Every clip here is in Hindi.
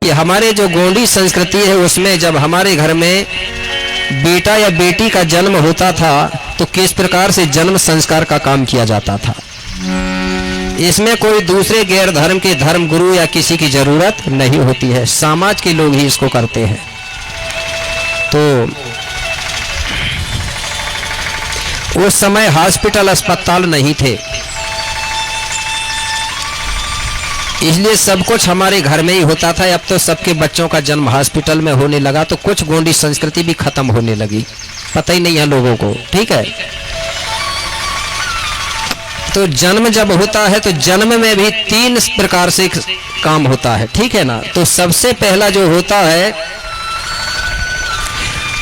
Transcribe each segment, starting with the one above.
कि हमारे जो गोंडी संस्कृति है उसमें जब हमारे घर में बेटा या बेटी का जन्म होता था तो किस प्रकार से जन्म संस्कार का काम किया जाता था। इसमें कोई दूसरे गैर धर्म के धर्म गुरु या किसी की जरूरत नहीं होती है, समाज के लोग ही इसको करते हैं। तो उस समय हॉस्पिटल अस्पताल नहीं थे, इसलिए सब कुछ हमारे घर में ही होता था। अब तो सबके बच्चों का जन्म हॉस्पिटल में होने लगा तो कुछ गोंडी संस्कृति भी खत्म होने लगी, पता ही नहीं है लोगों को। ठीक है, तो जन्म जब होता है तो जन्म में भी 3 प्रकार से काम होता है, ठीक है ना। तो सबसे पहला जो होता है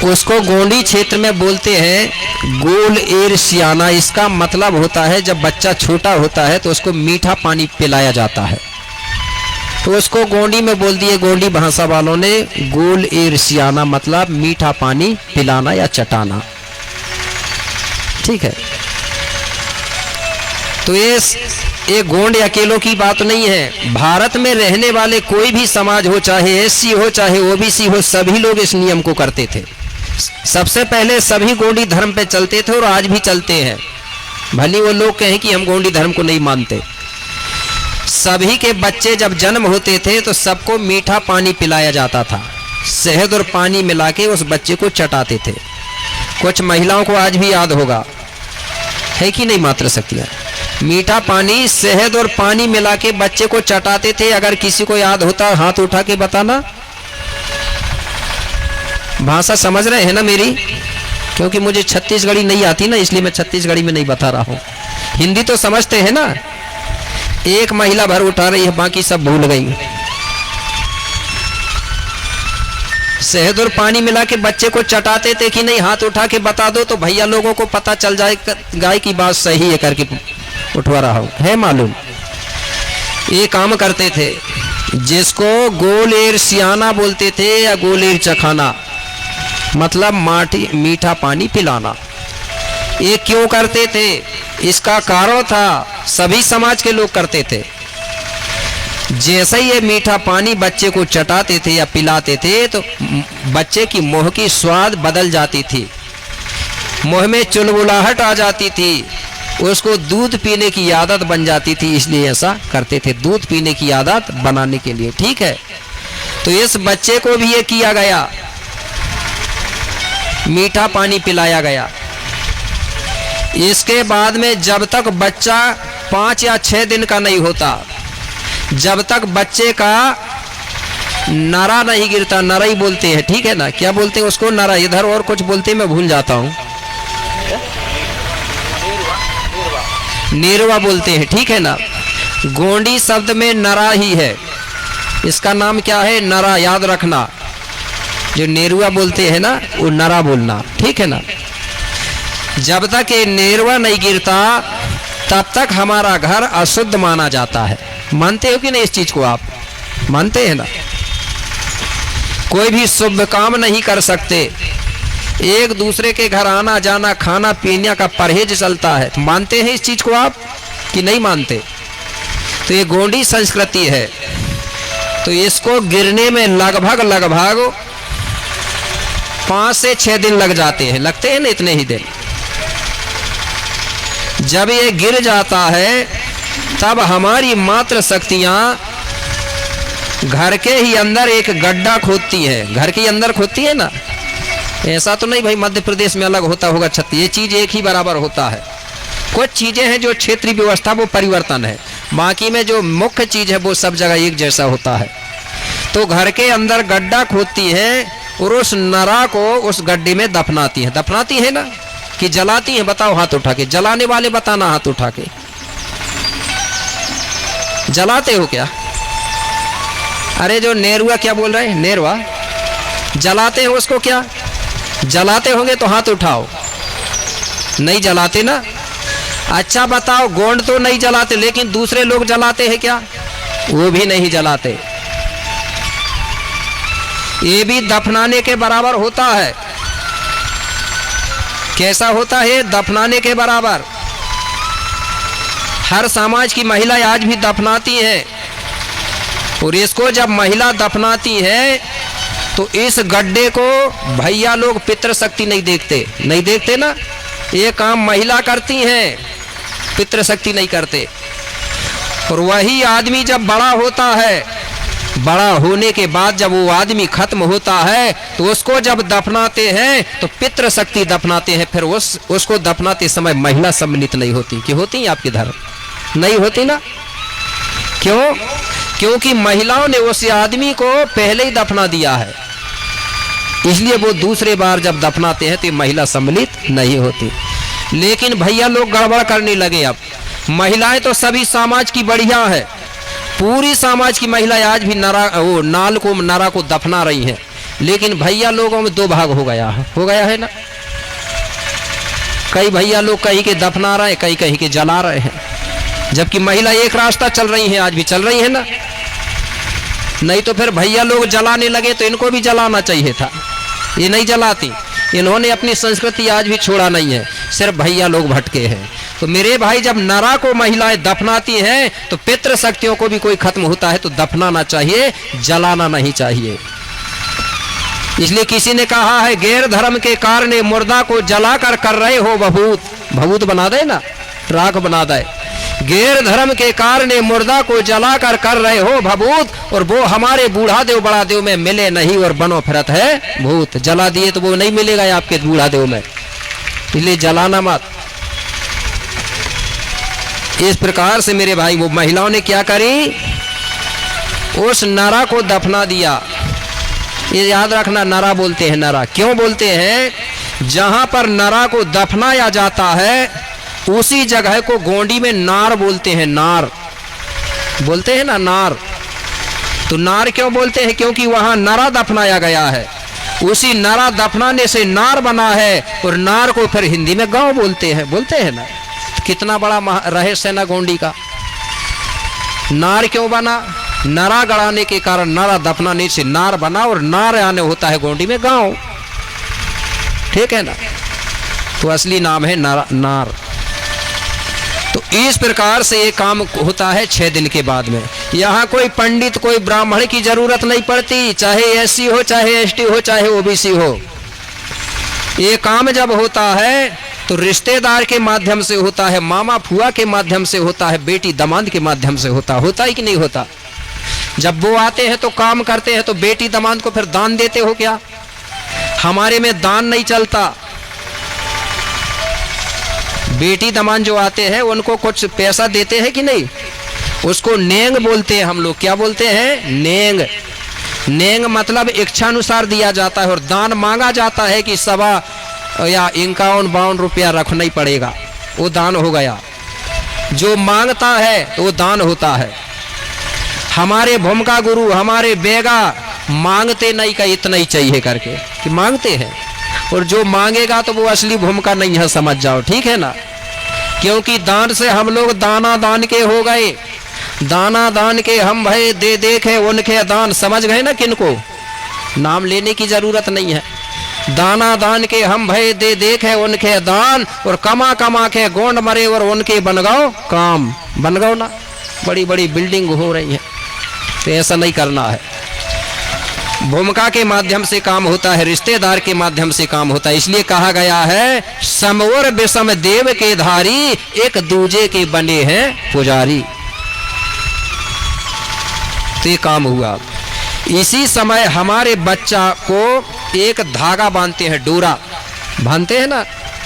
उसको गोंडी क्षेत्र में बोलते हैं गोल एर सियाना। इसका मतलब होता है जब बच्चा छोटा होता है तो उसको मीठा पानी पिलाया जाता है, तो उसको गोंडी में बोल दिए, गोंडी भाषा वालों ने गोल एर सियाना, मतलब मीठा पानी पिलाना या चटाना। ठीक है, तो ये गोंड अकेलों की बात नहीं है, भारत में रहने वाले कोई भी समाज हो, चाहे एससी हो चाहे ओबीसी हो, सभी लोग इस नियम को करते थे। सबसे पहले सभी गोंडी धर्म पे चलते थे और आज भी चलते हैं, भले वो लोग कहें कि हम गोंडी धर्म को नहीं मानते। सभी के बच्चे जब जन्म होते थे तो सबको मीठा पानी पिलाया जाता था, शहद और पानी मिला के उस बच्चे को चटाते थे। कुछ महिलाओं को आज भी याद होगा, है कि नहीं मात्र शक्तियां, मीठा पानी शहद और पानी मिला के बच्चे को चटाते थे। अगर किसी को याद होता हाथ उठा के बताना। भाषा समझ रहे हैं ना मेरी, क्योंकि मुझे छत्तीसगढ़ी नहीं आती ना, इसलिए मैं छत्तीसगढ़ी में नहीं बता रहा हूं। हिंदी तो समझते हैं ना। एक महिला भर उठा रही है, बाकी सब भूल गई। शहद और पानी मिला के बच्चे को चटाते थे कि नहीं, हाथ उठा के बता दो तो भैया लोगों को पता चल जाए गाय की बात सही है करके उठवा रहा हूं, है मालूम। ये काम करते थे जिसको गोलेर सियाना बोलते थे या गोलेर चखाना, मतलब मीठा पानी पिलाना। ये क्यों करते थे, इसका कारण था सभी समाज के लोग करते थे। जैसे ही ये मीठा पानी बच्चे को चटाते थे या पिलाते थे तो बच्चे की मुंह की स्वाद बदल जाती थी, मुंह में चुलबुलाहट आ जाती थी, उसको दूध पीने की आदत बन जाती थी। इसलिए ऐसा करते थे, दूध पीने की आदत बनाने के लिए। ठीक है, तो इस बच्चे को भी ये किया गया, मीठा पानी पिलाया गया। इसके बाद में जब तक बच्चा 5 या 6 दिन का नहीं होता, जब तक बच्चे का नरा नहीं गिरता, नरा ही बोलते हैं, ठीक है ना, क्या बोलते हैं उसको, नरा। इधर और कुछ बोलते हैं, मैं भूल जाता हूं, नेरवा बोलते हैं, ठीक है ना। गोंडी शब्द में नरा ही है, इसका नाम क्या है, नरा, याद रखना। जो नेरुआ बोलते हैं ना वो नरा बोलना, ठीक है ना। जब तक ये नेरवा नहीं गिरता तब तक हमारा घर अशुद्ध माना जाता है। मानते हो कि नहीं इस चीज को, आप मानते हैं ना। कोई भी शुभ काम नहीं कर सकते, एक दूसरे के घर आना जाना, खाना पीने का परहेज चलता है। मानते हैं इस चीज को आप कि नहीं मानते। तो ये गोंडी संस्कृति है, तो इसको गिरने में लगभग 5 से 6 दिन लग जाते हैं, लगते हैं ना इतने ही दिन। जब ये गिर जाता है तब हमारी मात्र शक्तियां घर के ही अंदर एक गड्ढा खोदती है, घर के अंदर खोदती है ना। ऐसा तो नहीं भाई मध्य प्रदेश में अलग होता होगा छत्तीस, ये चीज एक ही बराबर होता है। कुछ चीजें हैं जो क्षेत्रीय व्यवस्था वो परिवर्तन है, बाकी में जो मुख्य चीज है वो सब जगह एक जैसा होता है। तो घर के अंदर गड्ढा खोदती है और उस नरा को उस गड्ढे में दफनाती है। दफनाती है ना कि जलाती है, बताओ हाथ उठा के, जलाने वाले बताना हाथ उठा के। जलाते हो क्या? अरे जो नेरुआ क्या बोल रहे हैं, नेरवा जलाते हो उसको, क्या जलाते होंगे तो हाथ उठाओ। नहीं जलाते ना। अच्छा बताओ, गोंड तो नहीं जलाते लेकिन दूसरे लोग जलाते हैं क्या? वो भी नहीं जलाते। ये भी दफनाने के बराबर होता है। कैसा होता है? दफनाने के बराबर। हर समाज की महिला आज भी दफनाती हैं, और इसको जब महिला दफनाती है तो इस गड्ढे को भैया लोग पितृशक्ति नहीं देखते ना, ये काम महिला करती हैं, पितृशक्ति नहीं करते। और वही आदमी जब बड़ा होता है, बड़ा होने के बाद जब वो आदमी खत्म होता है तो उसको जब दफनाते हैं तो पितृशक्ति दफनाते हैं। फिर उसको दफनाते समय महिला सम्मिलित नहीं होती। क्यों होती है आपके धर्म? नहीं होती ना। क्यों? क्योंकि महिलाओं ने उस आदमी को पहले ही दफना दिया है, इसलिए वो दूसरे बार जब दफनाते हैं तो महिला सम्मिलित नहीं होती। लेकिन भैया लोग गड़बड़ करने लगे। अब महिलाएं तो सभी समाज की बढ़िया है, पूरी समाज की महिलाएं आज भी नारा को दफना रही हैं, लेकिन भैया लोगों में दो भाग हो गया है ना। कई भैया लोग कहीं के दफना रहे हैं, कहीं के जला रहे हैं, जबकि महिला एक रास्ता चल रही है, आज भी चल रही है ना। नहीं तो फिर भैया लोग जलाने लगे तो इनको भी जलाना चाहिए था, ये नहीं जलाती। इन्होंने अपनी संस्कृति आज भी छोड़ा नहीं है, सिर्फ भैया लोग भटके हैं। तो मेरे भाई, जब नरा को महिलाएं दफनाती हैं तो पितृशक्तियों को भी कोई खत्म होता है तो दफनाना चाहिए, जलाना नहीं चाहिए। इसलिए किसी ने कहा है, गैर धर्म के कारण मुर्दा को जलाकर कर रहे हो भभूत बना दे ना, राख बना दे। गैर धर्म के कारण मुर्दा को जलाकर कर रहे हो भभूत, और वो हमारे बूढ़ा देव बड़ा देव में मिले नहीं और बनो फिरत है भूत। जला दिए तो वो नहीं मिलेगा आपके बूढ़ा देव में, इसलिए जलाना मत। इस प्रकार से मेरे भाई, वो महिलाओं ने क्या करी, उस नरा को दफना दिया। ये याद रखना, नरा बोलते हैं। नरा क्यों बोलते हैं? जहां पर नरा को दफनाया जाता है उसी जगह को गोंडी में नार बोलते हैं। नार बोलते हैं ना, नार। तो नार क्यों बोलते हैं? क्योंकि वहां नरा दफनाया गया है, उसी नरा दफनाने से नार बना है, और नार को फिर हिंदी में गांव बोलते हैं ना। कितना बड़ा रहस्य ना गोंडी का। नार क्यों बना? नरा गड़ाने के कारण, नरा दफनाने से नार बना, और नार आने होता है गोंडी में गांव, ठीक है ना। तो असली नाम है नार। तो इस प्रकार से ये काम होता है 6 दिन के बाद में। यहाँ कोई पंडित, कोई ब्राह्मण की जरूरत नहीं पड़ती, चाहे एससी हो, चाहे एसटी हो, चाहे ओबीसी हो। ये काम जब होता है तो रिश्तेदार के माध्यम से होता है, मामा फुआ के माध्यम से होता है, बेटी दामाद के माध्यम से होता है कि नहीं होता? जब वो आते हैं तो काम करते हैं तो बेटी दामाद को फिर दान देते हो क्या? हमारे में दान नहीं चलता। बेटी दामाद जो आते हैं उनको कुछ पैसा देते हैं कि नहीं? उसको नेंग बोलते हैं हम लोग। क्या बोलते हैं? नेंग। नेंग मतलब इच्छानुसार दिया जाता है, और दान मांगा जाता है कि 125 या 51-52 रुपया रखना ही पड़ेगा, वो दान हो गया। जो मांगता है तो वो दान होता है। हमारे भूमिका गुरु, हमारे बेगा मांगते नहीं का इतना ही चाहिए करके कि मांगते हैं, और जो मांगेगा तो वो असली भूमिका नहीं है, समझ जाओ, ठीक है ना। क्योंकि दान से हम लोग दाना दान के हो गए, दाना दान के हम भाई दे देखे उनके दान, समझ गए ना। किनको नाम लेने की जरूरत नहीं है। दाना दान के हम भय दे देखे उनके दान, और कमा कमा के गोंड मरे और उनके बन गओ काम। बन गओ ना, बड़ी बड़ी बिल्डिंग हो रही है, तो ऐसा नहीं करना है। भूमिका के माध्यम से काम होता है, रिश्तेदार के माध्यम से काम होता है। इसलिए कहा गया है, समोर विषम देव के धारी, एक दूजे के बने हैं पुजारी। तो ये काम हुआ। इसी समय हमारे बच्चा को एक धागा बांधते हैं, डोरा बांधते हैं ना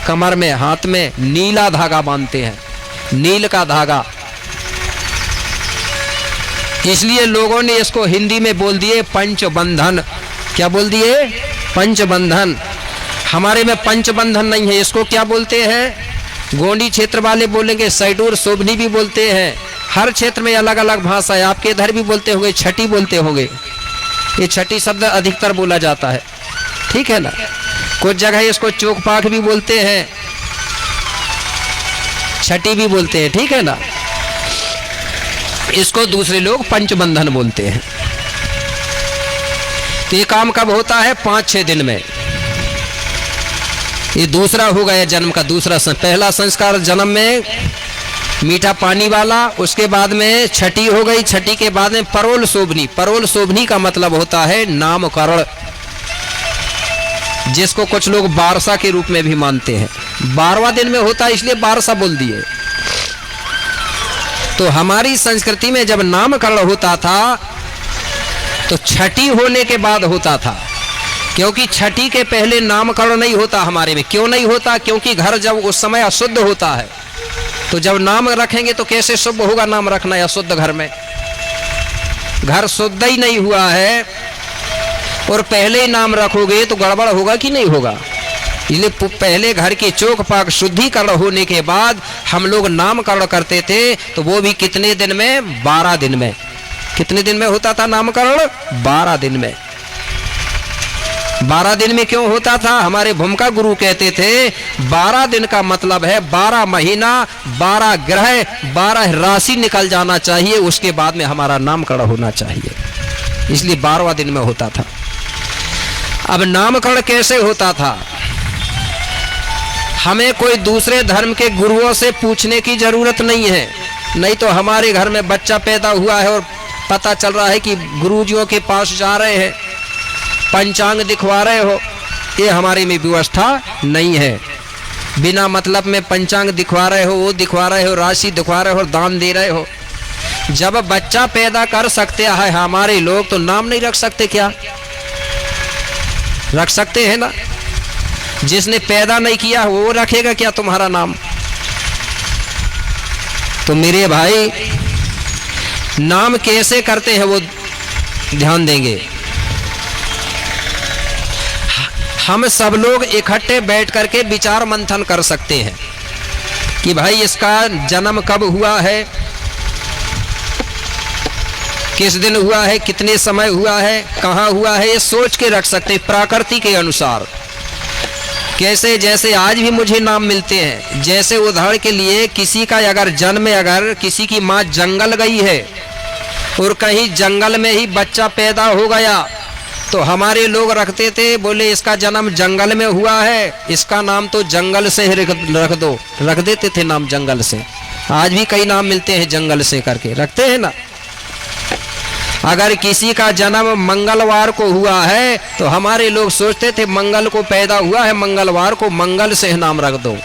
कमर में, हाथ में नीला धागा बांधते हैं, नील का धागा। इसलिए लोगों ने इसको हिंदी में बोल दिए पंचबंधन। क्या बोल दिए? पंचबंधन। हमारे में पंचबंधन नहीं है, इसको क्या बोलते हैं? गोंडी क्षेत्र वाले बोलेंगे सैडूर सोबनी भी बोलते हैं। हर क्षेत्र में अलग अलग भाषा है। आपके इधर भी बोलते होंगे, छठी बोलते होंगे। ये छठी शब्द अधिकतर बोला जाता है, ठीक है ना। कुछ जगह इसको चौकपाक भी बोलते हैं, छठी भी बोलते हैं, ठीक है ना। इसको दूसरे लोग पंचबंधन बोलते हैं। तो ये काम कब होता है? 5-6 दिन में। ये दूसरा हो गया जन्म का दूसरा पहला संस्कार जन्म में मीठा पानी वाला, उसके बाद में छठी हो गई, छठी के बाद में परोल शोभनी। परोल शोभनी का मतलब होता है नामकरण, जिसको कुछ लोग बारसा के रूप में भी मानते हैं। 12वां दिन में होता है इसलिए बारसा बोल दिए। तो हमारी संस्कृति में जब नामकरण होता था तो छठी होने के बाद होता था, क्योंकि छठी के पहले नामकरण नहीं होता हमारे में। क्यों नहीं होता? क्योंकि घर जब उस समय अशुद्ध होता है, तो जब नाम रखेंगे तो कैसे शुभ होगा नाम रखना है अशुद्ध घर में? घर शुद्ध ही नहीं हुआ है और पहले ही नाम रखोगे तो गड़बड़ होगा कि नहीं होगा? इसलिए पहले घर की चौक पाक शुद्धिकरण होने के बाद हम लोग नामकरण करते थे, तो वो भी कितने दिन में? 12 दिन में। कितने दिन में होता था नामकरण? 12 दिन में। 12 दिन में क्यों होता था? हमारे भूमिका गुरु कहते थे 12 दिन का मतलब है 12 महीना, 12 ग्रह, 12 राशि निकल जाना चाहिए, उसके बाद में हमारा नामकरण होना चाहिए। इसलिए 12वां दिन में होता था। अब नामकरण कैसे होता था? हमें कोई दूसरे धर्म के गुरुओं से पूछने की जरूरत नहीं है। नहीं तो हमारे घर में बच्चा पैदा हुआ है और पता चल रहा है कि गुरुजियों के पास जा रहे हैं, पंचांग दिखवा रहे हो, ये हमारे में व्यवस्था नहीं है। बिना मतलब में पंचांग दिखवा रहे हो, वो दिखवा रहे हो, राशि दिखवा रहे हो, दान दे रहे हो। जब बच्चा पैदा कर सकते हैं हमारे लोग, तो नाम नहीं रख सकते क्या? रख सकते हैं ना। जिसने पैदा नहीं किया वो रखेगा क्या तुम्हारा नाम? तो मेरे भाई, नाम कैसे करते हैं वो ध्यान देंगे। हम सब लोग इकट्ठे बैठ करके विचार मंथन कर सकते हैं कि भाई इसका जन्म कब हुआ है, किस दिन हुआ है, कितने समय हुआ है, कहाँ हुआ है, ये सोच के रख सकते हैं प्रकृति के अनुसार। कैसे? जैसे आज भी मुझे नाम मिलते हैं। जैसे उदाहरण के लिए किसी का अगर जन्म में, अगर किसी की माँ जंगल गई है और कहीं जंगल में ही बच्चा पैदा हो गया, तो हमारे लोग रखते थे, बोले इसका जन्म जंगल में हुआ है, इसका नाम तो जंगल से ही रख दो। रख देते थे नाम जंगल से। आज भी कई नाम मिलते हैं जंगल से करके, रखते हैं ना। अगर किसी का जन्म मंगलवार को हुआ है तो हमारे लोग सोचते थे मंगल को पैदा हुआ है, मंगलवार को मंगल से नाम रख दो।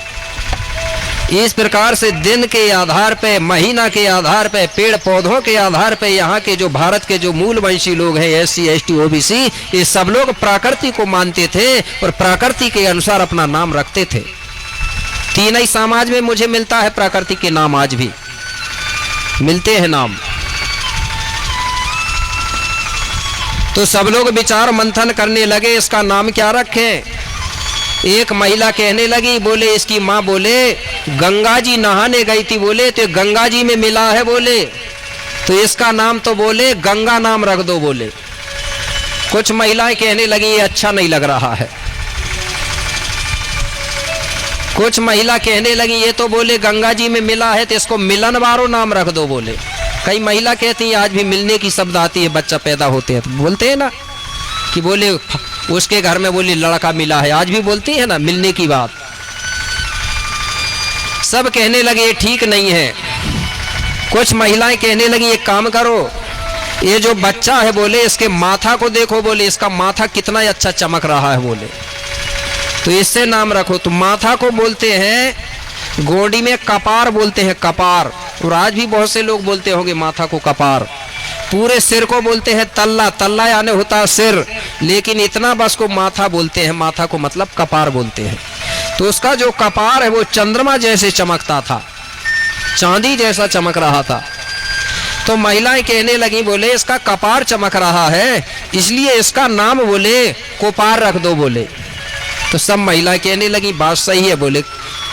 इस प्रकार से दिन के आधार पे, महीना के आधार पे, पेड़ पौधों के आधार पे यहाँ के जो भारत के जो मूलवंशी लोग हैं, SC ST OBC, ये सब लोग प्रकृति को मानते थे और प्रकृति के अनुसार अपना नाम रखते थे। तीन ही समाज में मुझे मिलता है प्रकृति के नाम, आज भी मिलते हैं नाम। तो सब लोग विचार मंथन करने लगे इसका नाम क्या रखें। एक महिला कहने लगी, बोले इसकी माँ बोले गंगा जी नहाने गई थी, बोले तो गंगा जी में मिला है, बोले तो इसका नाम तो बोले गंगा नाम रख दो। बोले कुछ महिलाएं कहने लगी ये अच्छा नहीं लग रहा है। कुछ महिला कहने लगी ये तो बोले गंगा जी में मिला है तो इसको मिलन वारो नाम रख दो। बोले कई महिला कहती हैं, आज भी मिलने की शब्द आती है, बच्चा पैदा होते हैं तो बोलते हैं ना कि बोले उसके घर में बोले लड़का मिला है, आज भी बोलती है ना मिलने की बात। सब कहने लगे ये ठीक नहीं है। कुछ महिलाएं कहने लगी एक काम करो, ये जो बच्चा है बोले इसके माथा को देखो, बोले इसका माथा कितना अच्छा चमक रहा है, बोले तो इससे नाम रखो। तो माथा को बोलते हैं गोंडी में कपार बोलते हैं, कपार। और आज भी बहुत से लोग बोलते होंगे माथा को कपार। पूरे सिर को बोलते हैं तल्ला, तल्ला यानी होता है सिर, लेकिन इतना बस को माथा बोलते हैं, माथा को मतलब कपार बोलते हैं। तो उसका जो कपार है वो चंद्रमा जैसे चमकता था, चांदी जैसा चमक रहा था। तो महिलाएं कहने लगी बोले इसका कपार चमक रहा है इसलिए इसका नाम बोले कोपार रख दो। बोले तो सब महिलाएं कहने लगी बात सही है, बोले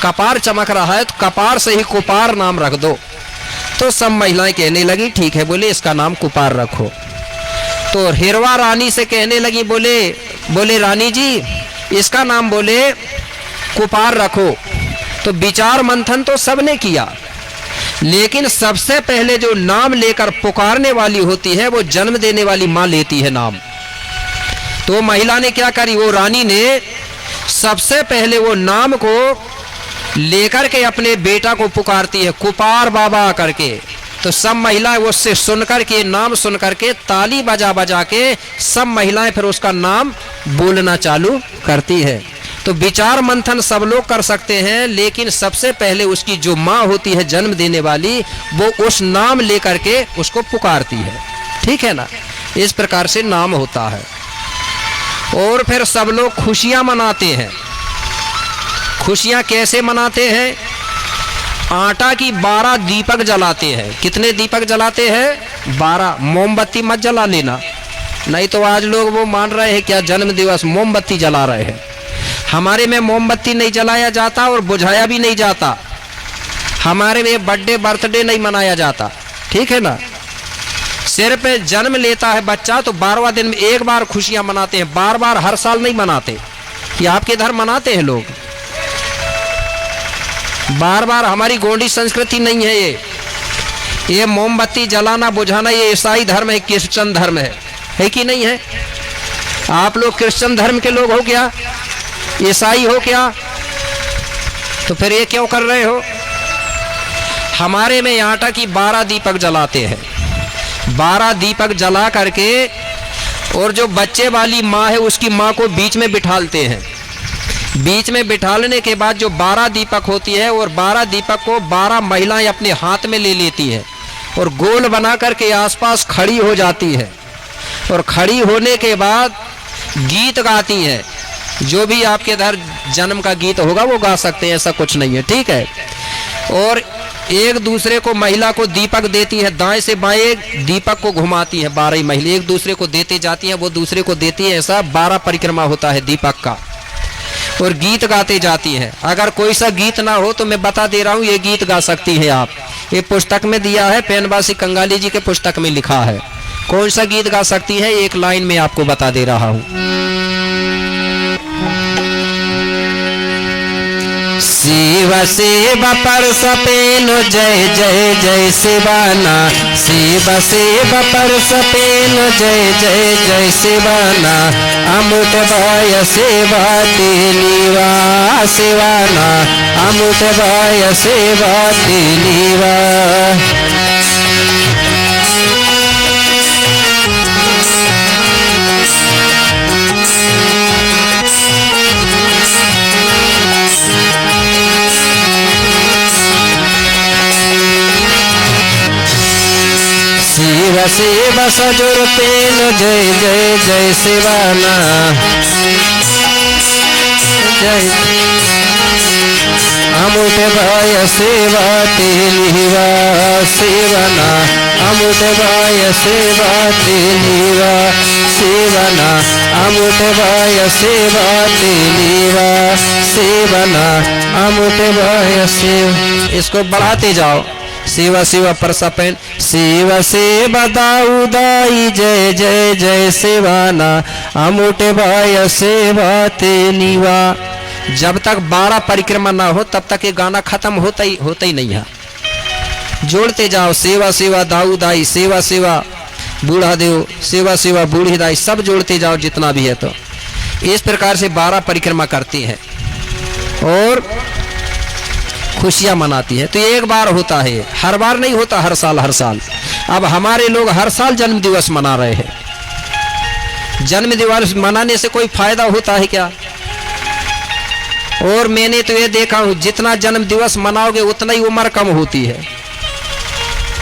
कपार चमक रहा है तो कपार से ही कोपार नाम रख दो। तो सब महिलाएं कहने लगी ठीक है, बोले इसका नाम कुपार रखो। तो हिरवा रानी से कहने लगी बोले रानी जी इसका नाम बोले कुपार रखो। तो विचार मंथन तो सबने किया, लेकिन सबसे पहले जो नाम लेकर पुकारने वाली होती है वो जन्म देने वाली माँ लेती है नाम। तो महिला ने क्या करी, वो रानी ने सबसे पहले वो नाम को लेकर के अपने बेटा को पुकारती है कुपार बाबा करके। तो सब महिलाएं उससे सुनकर के, नाम सुनकर के ताली बजा बजा के सब महिलाएं फिर उसका नाम बोलना चालू करती है। तो विचार मंथन सब लोग कर सकते हैं, लेकिन सबसे पहले उसकी जो माँ होती है जन्म देने वाली, वो उस नाम लेकर के उसको पुकारती है। ठीक है ना, इस प्रकार से नाम होता है। और फिर सब लोग खुशियां मनाते हैं। खुशियां कैसे मनाते हैं? आटा की 12 दीपक जलाते हैं। कितने दीपक जलाते हैं? 12। मोमबत्ती मत जला लेना, नहीं तो आज लोग वो मान रहे हैं क्या जन्म दिवस मोमबत्ती जला रहे हैं। हमारे में मोमबत्ती नहीं जलाया जाता और बुझाया भी नहीं जाता। हमारे में बर्थडे बर्थडे नहीं मनाया जाता। ठीक है ना, सिर्फ जन्म लेता है बच्चा तो 12वां दिन में एक बार खुशियां मनाते हैं, बार बार हर साल नहीं मनाते। कि आपके धर्म मनाते हैं लोग बार बार? हमारी गोंडी संस्कृति नहीं है ये मोमबत्ती जलाना बुझाना ये ईसाई धर्म है, क्रिश्चियन धर्म है कि नहीं है? आप लोग क्रिश्चियन धर्म के लोग हो क्या? ईसाई हो क्या? तो फिर ये क्यों कर रहे हो? हमारे में आटा की 12 दीपक जलाते हैं। 12 दीपक जला करके और जो बच्चे वाली माँ है उसकी माँ को बीच में बिठालते हैं। बीच में बिठालने के बाद जो 12 दीपक होती है और 12 दीपक को 12 महिलाएं अपने हाथ में ले लेती है और गोल बना करके आसपास खड़ी हो जाती है। और खड़ी होने के बाद गीत गाती है। जो भी आपके इधर जन्म का गीत होगा वो गा सकते हैं, ऐसा कुछ नहीं है। ठीक है। और एक दूसरे को महिला को दीपक देती है, दाएं से बाएं दीपक को घुमाती है। 12 ही महिला एक दूसरे को देते जाती हैं, वो दूसरे को देती है। ऐसा 12 परिक्रमा होता है दीपक का। और गीत गाते जाती है। अगर कोई सा गीत ना हो तो मैं बता दे रहा हूँ, ये गीत गा सकती है आप। ये पुस्तक में दिया है, पेनवासी कंगाली जी के पुस्तक में लिखा है। कौन सा गीत गा सकती है, एक लाइन में आपको बता दे रहा हूँ। शिव शिव पर सपेनो जय जय जय शिवाना। शिव शिव पर सपेनो जय जय जय शिवाना। अमुट भय सेवा तिलीवा शिवाना। अमुट भय सेवा तिलीवा। शिव शिव सजुर पेन जय जय जय शिवाना। जय अमुट भय सेवा तिलीवा शिवना। अमुट भय सेवा तिलीवा शिवना। अमुट भय सेवा तिलीवा शिवना। अमुट भय सेव। इसको बढ़ाते जाओ। शिव शिव पर सपेन। शिव शिव दाऊदाई जय जय जय शिवाना। अमुट भय सेवा तेलीवा। जब तक 12 परिक्रमा ना हो तब तक ये गाना खत्म होता ही नहीं है। जोड़ते जाओ। सेवा सेवा दाऊदाई, सेवा सेवा बूढ़ा देव, सेवा सेवा बूढ़ी दाई, सब जोड़ते जाओ जितना भी है। तो इस प्रकार से 12 परिक्रमा करती है और खुशियां मनाती है। तो एक बार होता है, हर बार नहीं होता, हर साल हर साल। अब हमारे लोग हर साल जन्म दिवस मना रहे हैं। जन्म दिवस मनाने से कोई फायदा होता है क्या? और मैंने तो ये देखा हूं, जितना जन्म दिवस मनाओगे उतना ही उम्र कम होती है।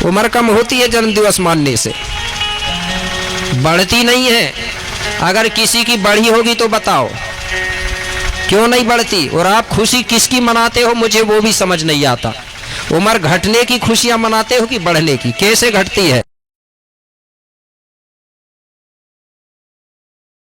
उम्र कम होती है जन्म दिवस मानने से, बढ़ती नहीं है। अगर किसी की बढ़ी होगी तो बताओ क्यों नहीं बढ़ती? और आप खुशी किसकी मनाते हो मुझे वो भी समझ नहीं आता। उम्र घटने की खुशियां मनाते हो कि बढ़ने की? कैसे घटती है?